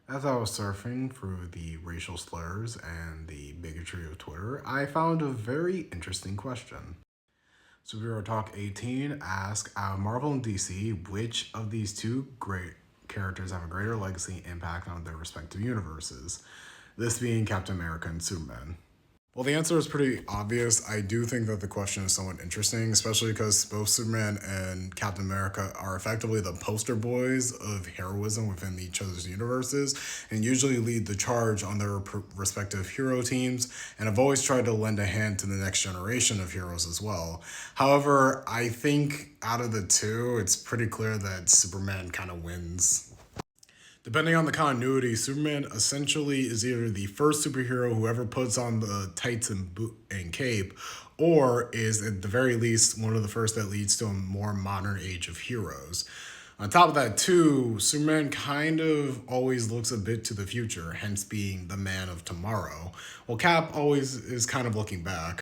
As I was surfing through the racial slurs and the bigotry of Twitter, I found a very interesting question. Superhero Talk 18 asks Marvel and DC, which of these two great characters have a greater legacy impact on their respective universes? This being Captain America and Superman. Well, the answer is pretty obvious. I do think that the question is somewhat interesting, especially because both Superman and Captain America are effectively the poster boys of heroism within each other's universes and usually lead the charge on their respective hero teams and have always tried to lend a hand to the next generation of heroes as well. However, I think out of the two, it's pretty clear that Superman kind of wins. Depending on the continuity, Superman essentially is either the first superhero who ever puts on the tights and cape, or is at the very least one of the first that leads to a more modern age of heroes. On top of that, too, Superman kind of always looks a bit to the future, hence being the man of tomorrow, while Cap always is kind of looking back.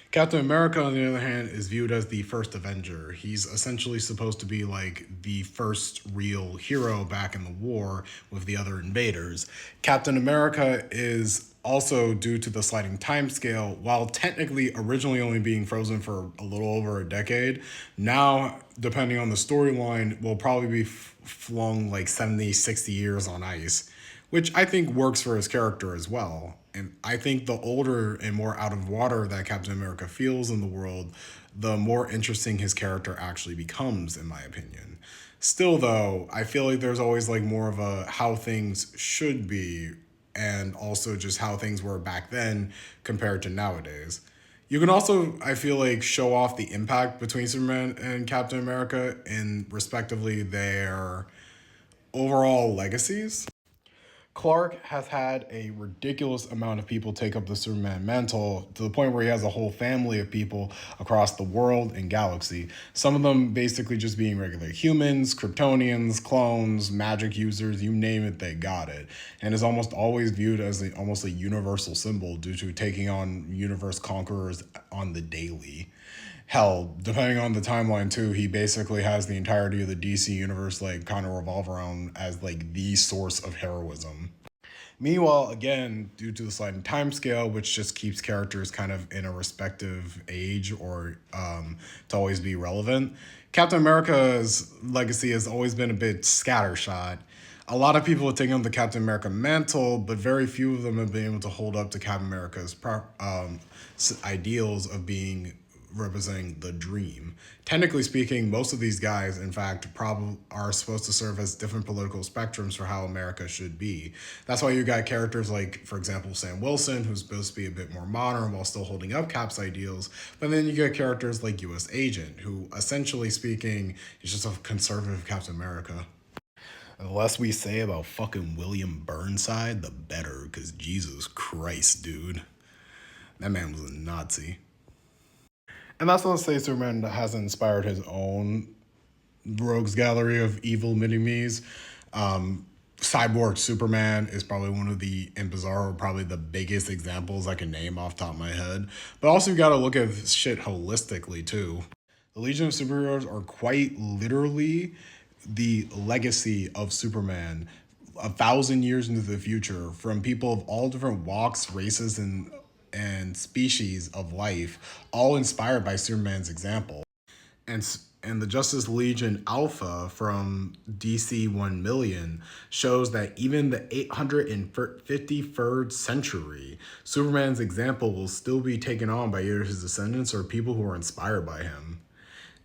Captain America, on the other hand, is viewed as the first Avenger. He's essentially supposed to be like the first real hero back in the war with the other invaders. Captain America is also, due to the sliding time scale, while technically originally only being frozen for a little over a decade, now, depending on the storyline, will probably be flung like 70, 60 years on ice, which I think works for his character as well. And I think the older and more out of water that Captain America feels in the world, the more interesting his character actually becomes, in my opinion. Still, though, I feel like there's always like more of a how things should be and also just how things were back then compared to nowadays. You can also, I feel like, show off the impact between Superman and Captain America in respectively their overall legacies. Clark has had a ridiculous amount of people take up the Superman mantle to the point where he has a whole family of people across the world and galaxy. Some of them basically just being regular humans, Kryptonians, clones, magic users, you name it, they got it. And is almost always viewed as almost a universal symbol due to taking on universe conquerors on the daily. Hell, depending on the timeline too, he basically has the entirety of the DC universe like kind of revolve around as like the source of heroism. Meanwhile, again, due to the sliding time scale, which just keeps characters kind of in a respective age or to always be relevant, Captain America's legacy has always been a bit scattershot. A lot of people have taken on the Captain America mantle, but very few of them have been able to hold up to Captain America's ideals of being representing the dream. Technically speaking, most of these guys, in fact, probably are supposed to serve as different political spectrums for how America should be. That's why you got characters like, for example, Sam Wilson, who's supposed to be a bit more modern while still holding up Cap's ideals. But then you get characters like U.S. Agent, who, essentially speaking, is just a conservative Captain America. The less we say about fucking William Burnside, the better, because Jesus Christ, dude. That man was a Nazi. And that's not to say Superman has inspired his own rogues gallery of evil mini-me's. Cyborg Superman is probably one of the, and Bizarro, probably the biggest examples I can name off the top of my head. But also, you gotta look at shit holistically, too. The Legion of Superheroes are quite literally the legacy of Superman 1,000 years into the future from people of all different walks, races, and species of life, all inspired by Superman's example. And the Justice Legion Alpha from DC 1 million shows that even the 853rd century, Superman's example will still be taken on by either his descendants or people who are inspired by him.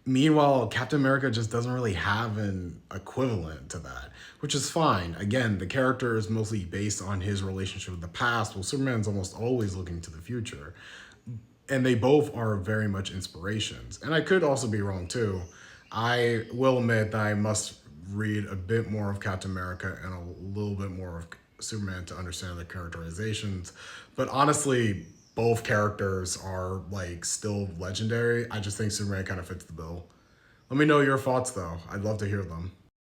Meanwhile, Captain America just doesn't really have an equivalent to that, which is fine. Again, the character is mostly based on his relationship with the past, while Superman's almost always looking to the future. And they both are very much inspirations. And I could also be wrong too. I will admit that I must read a bit more of Captain America and a little bit more of Superman to understand the characterizations. But honestly, both characters are like still legendary. I just think Superman kind of fits the bill. Let me know your thoughts though. I'd love to hear them.